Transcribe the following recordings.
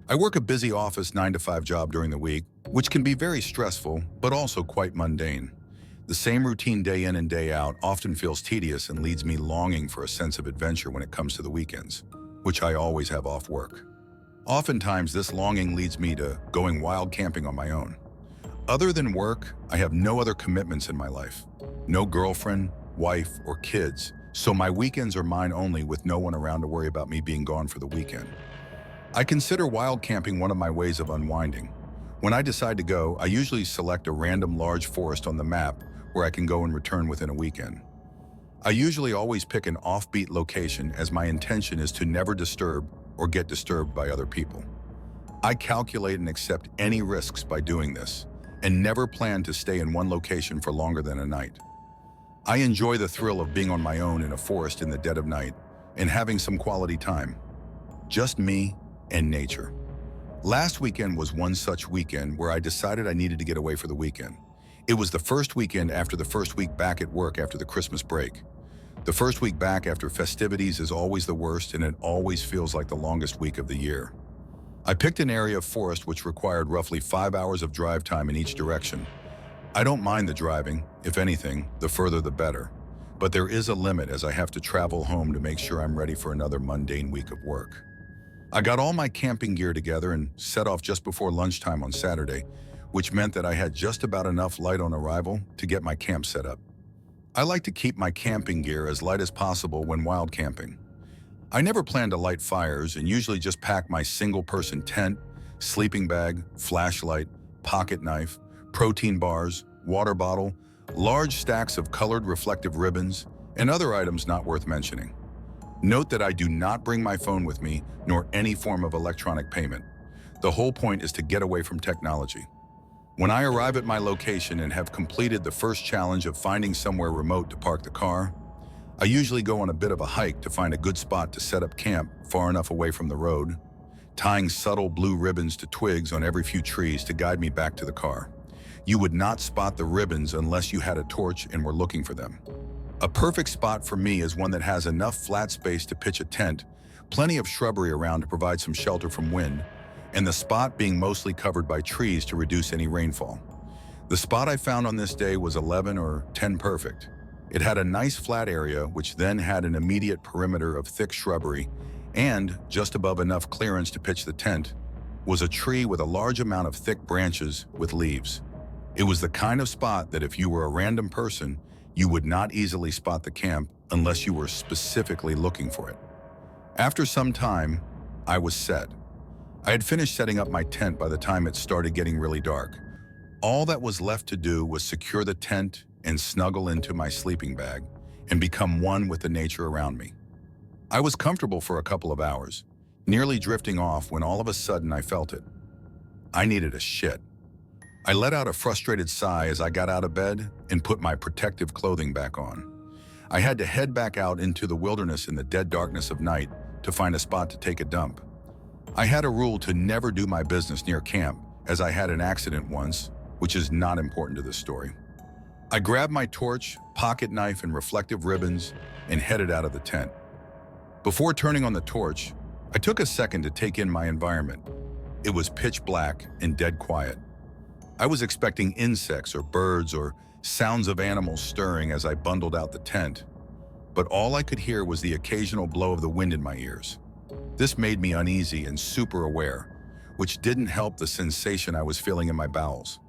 I work a busy office 9 to 5 job during the week, which can be very stressful, but also quite mundane. The same routine day in and day out often feels tedious and leads me longing for a sense of adventure when it comes to the weekends, which I always have off work. Oftentimes, this longing leads me to going wild camping on my own. Other than work, I have no other commitments in my life. No girlfriend, wife, or kids, so my weekends are mine only with no one around to worry about me being gone for the weekend. I consider wild camping one of my ways of unwinding. When I decide to go, I usually select a random large forest on the map where I can go and return within a weekend. I usually always pick an offbeat location as my intention is to never disturb or get disturbed by other people. I calculate and accept any risks by doing this, and never plan to stay in one location for longer than a night. I enjoy the thrill of being on my own in a forest in the dead of night and having some quality time. Just me and nature. Last weekend was one such weekend where I decided I needed to get away for the weekend. It was the first weekend after the first week back at work after the Christmas break. The first week back after festivities is always the worst, and it always feels like the longest week of the year. I picked an area of forest which required roughly 5 hours of drive time in each direction. I don't mind the driving, if anything, the further the better. But there is a limit as I have to travel home to make sure I'm ready for another mundane week of work. I got all my camping gear together and set off just before lunchtime on Saturday, which meant that I had just about enough light on arrival to get my camp set up. I like to keep my camping gear as light as possible when wild camping. I never plan to light fires and usually just pack my single-person tent, sleeping bag, flashlight, pocket knife, protein bars, water bottle, large stacks of colored reflective ribbons, and other items not worth mentioning. Note that I do not bring my phone with me, nor any form of electronic payment. The whole point is to get away from technology. When I arrive at my location and have completed the first challenge of finding somewhere remote to park the car, I usually go on a bit of a hike to find a good spot to set up camp far enough away from the road, tying subtle blue ribbons to twigs on every few trees to guide me back to the car. You would not spot the ribbons unless you had a torch and were looking for them. A perfect spot for me is one that has enough flat space to pitch a tent, plenty of shrubbery around to provide some shelter from wind, and the spot being mostly covered by trees to reduce any rainfall. The spot I found on this day was 11 or 10 perfect. It had a nice flat area which then had an immediate perimeter of thick shrubbery, and, just above enough clearance to pitch the tent, was a tree with a large amount of thick branches with leaves. It was the kind of spot that if you were a random person, you would not easily spot the camp unless you were specifically looking for it. After some time, I was set. I had finished setting up my tent by the time it started getting really dark. All that was left to do was secure the tent and snuggle into my sleeping bag and become one with the nature around me. I was comfortable for a couple of hours, nearly drifting off when all of a sudden I felt it. I needed a shit. I let out a frustrated sigh as I got out of bed and put my protective clothing back on. I had to head back out into the wilderness in the dead darkness of night to find a spot to take a dump. I had a rule to never do my business near camp, as I had an accident once, which is not important to this story. I grabbed my torch, pocket knife, and reflective ribbons and headed out of the tent. Before turning on the torch, I took a second to take in my environment. It was pitch black and dead quiet. I was expecting insects or birds or sounds of animals stirring as I bundled out the tent, but all I could hear was the occasional blow of the wind in my ears. This made me uneasy and super aware, which didn't help the sensation I was feeling in my bowels.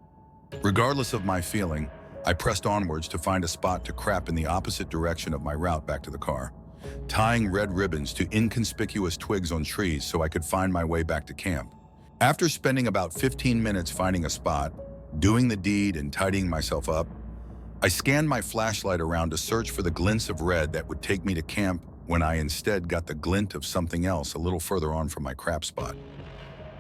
Regardless of my feeling, I pressed onwards to find a spot to crap in the opposite direction of my route back to the car, tying red ribbons to inconspicuous twigs on trees so I could find my way back to camp. After spending about 15 minutes finding a spot, doing the deed and tidying myself up, I scanned my flashlight around to search for the glints of red that would take me to camp when I instead got the glint of something else a little further on from my crap spot.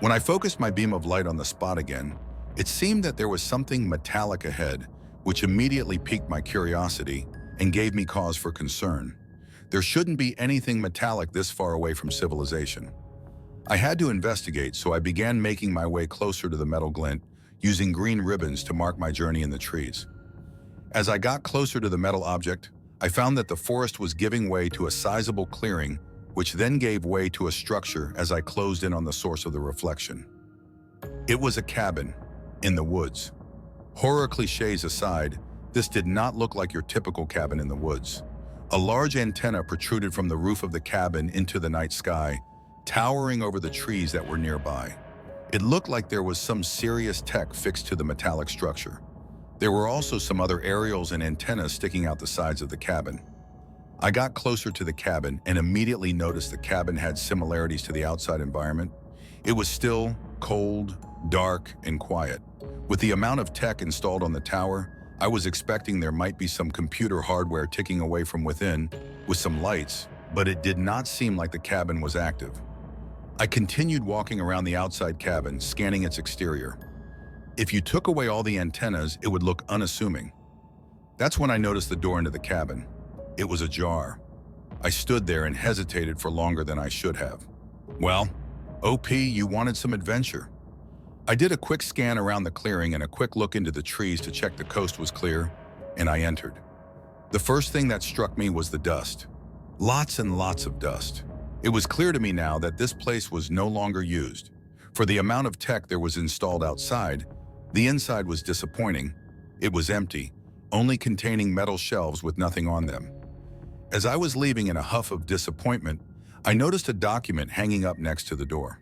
When I focused my beam of light on the spot again, it seemed that there was something metallic ahead, which immediately piqued my curiosity and gave me cause for concern. There shouldn't be anything metallic this far away from civilization. I had to investigate, so I began making my way closer to the metal glint, using green ribbons to mark my journey in the trees. As I got closer to the metal object, I found that the forest was giving way to a sizable clearing which then gave way to a structure as I closed in on the source of the reflection. It was a cabin in the woods. Horror cliches aside, this did not look like your typical cabin in the woods. A large antenna protruded from the roof of the cabin into the night sky, towering over the trees that were nearby. It looked like there was some serious tech fixed to the metallic structure. There were also some other aerials and antennas sticking out the sides of the cabin. I got closer to the cabin and immediately noticed the cabin had similarities to the outside environment. It was still, cold, dark, and quiet. With the amount of tech installed on the tower, I was expecting there might be some computer hardware ticking away from within with some lights, but it did not seem like the cabin was active. I continued walking around the outside cabin, scanning its exterior. If you took away all the antennas, it would look unassuming. That's when I noticed the door into the cabin. It was ajar. I stood there and hesitated for longer than I should have. Well, OP, you wanted some adventure. I did a quick scan around the clearing and a quick look into the trees to check the coast was clear, and I entered. The first thing that struck me was the dust. Lots and lots of dust. It was clear to me now that this place was no longer used. For the amount of tech there was installed outside, the inside was disappointing. It was empty, only containing metal shelves with nothing on them. As I was leaving in a huff of disappointment, I noticed a document hanging up next to the door.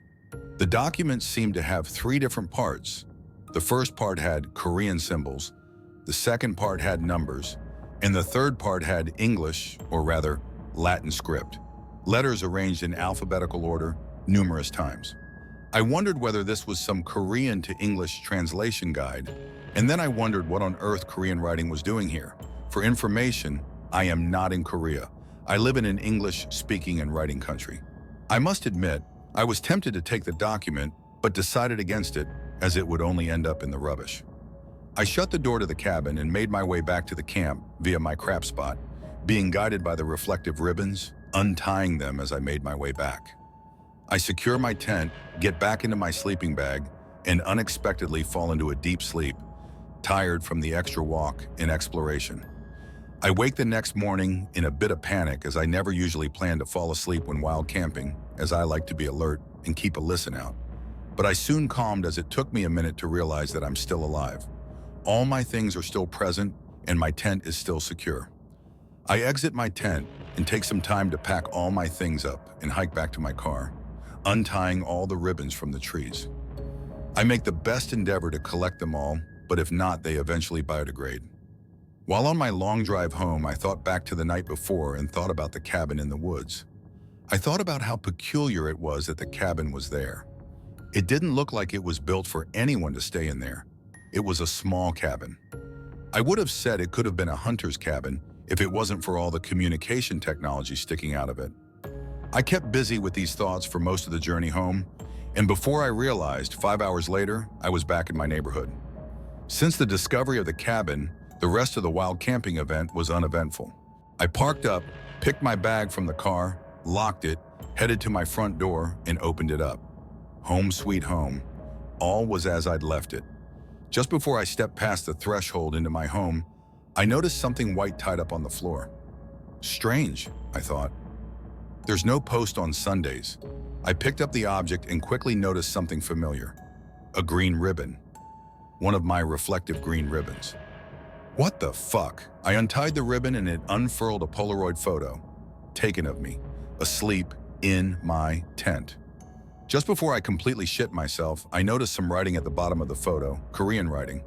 The document seemed to have 3 different parts. The first part had Korean symbols, the second part had numbers, and the third part had English, or rather, Latin script. Letters arranged in alphabetical order numerous times. I wondered whether this was some Korean to English translation guide, and then I wondered what on earth Korean writing was doing here. For information, I am not in Korea. I live in an English-speaking and writing country. I must admit, I was tempted to take the document, but decided against it, as it would only end up in the rubbish. I shut the door to the cabin and made my way back to the camp via my crap spot, being guided by the reflective ribbons, untying them as I made my way back. I secure my tent, get back into my sleeping bag, and unexpectedly fall into a deep sleep, tired from the extra walk and exploration. I wake the next morning in a bit of panic, as I never usually plan to fall asleep when wild camping, as I like to be alert and keep a listen out. But I soon calmed, as it took me a minute to realize that I'm still alive. All my things are still present and my tent is still secure. I exit my tent and take some time to pack all my things up and hike back to my car, untying all the ribbons from the trees. I make the best endeavor to collect them all, but if not, they eventually biodegrade. While on my long drive home, I thought back to the night before and thought about the cabin in the woods. I thought about how peculiar it was that the cabin was there. It didn't look like it was built for anyone to stay in there. It was a small cabin. I would have said it could have been a hunter's cabin if it wasn't for all the communication technology sticking out of it. I kept busy with these thoughts for most of the journey home, and before I realized, 5 hours later, I was back in my neighborhood. Since the discovery of the cabin, the rest of the wild camping event was uneventful. I parked up, picked my bag from the car, locked it, headed to my front door, and opened it up. Home sweet home. All was as I'd left it. Just before I stepped past the threshold into my home, I noticed something white tied up on the floor. Strange, I thought. There's no post on Sundays. I picked up the object and quickly noticed something familiar. A green ribbon. One of my reflective green ribbons. What the fuck? I untied the ribbon and it unfurled a Polaroid photo, taken of me, asleep in my tent. Just before I completely shit myself, I noticed some writing at the bottom of the photo, Korean writing.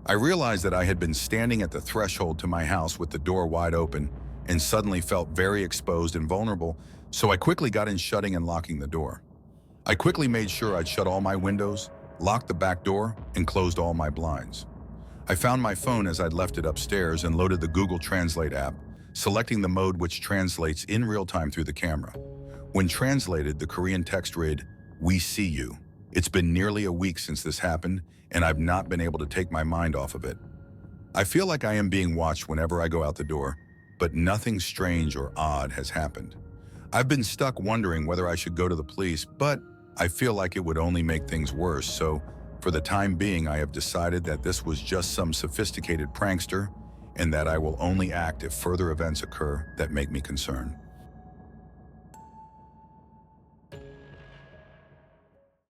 I realized that I had been standing at the threshold to my house with the door wide open and suddenly felt very exposed and vulnerable, so I quickly got in shutting and locking the door. I quickly made sure I'd shut all my windows, locked the back door, and closed all my blinds. I found my phone as I'd left it upstairs and loaded the Google Translate app, selecting the mode which translates in real time through the camera. When translated, the Korean text read, "We see you." It's been nearly a week since this happened, and I've not been able to take my mind off of it. I feel like I am being watched whenever I go out the door, but nothing strange or odd has happened. I've been stuck wondering whether I should go to the police, but I feel like it would only make things worse, so for the time being, I have decided that this was just some sophisticated prankster and that I will only act if further events occur that make me concerned.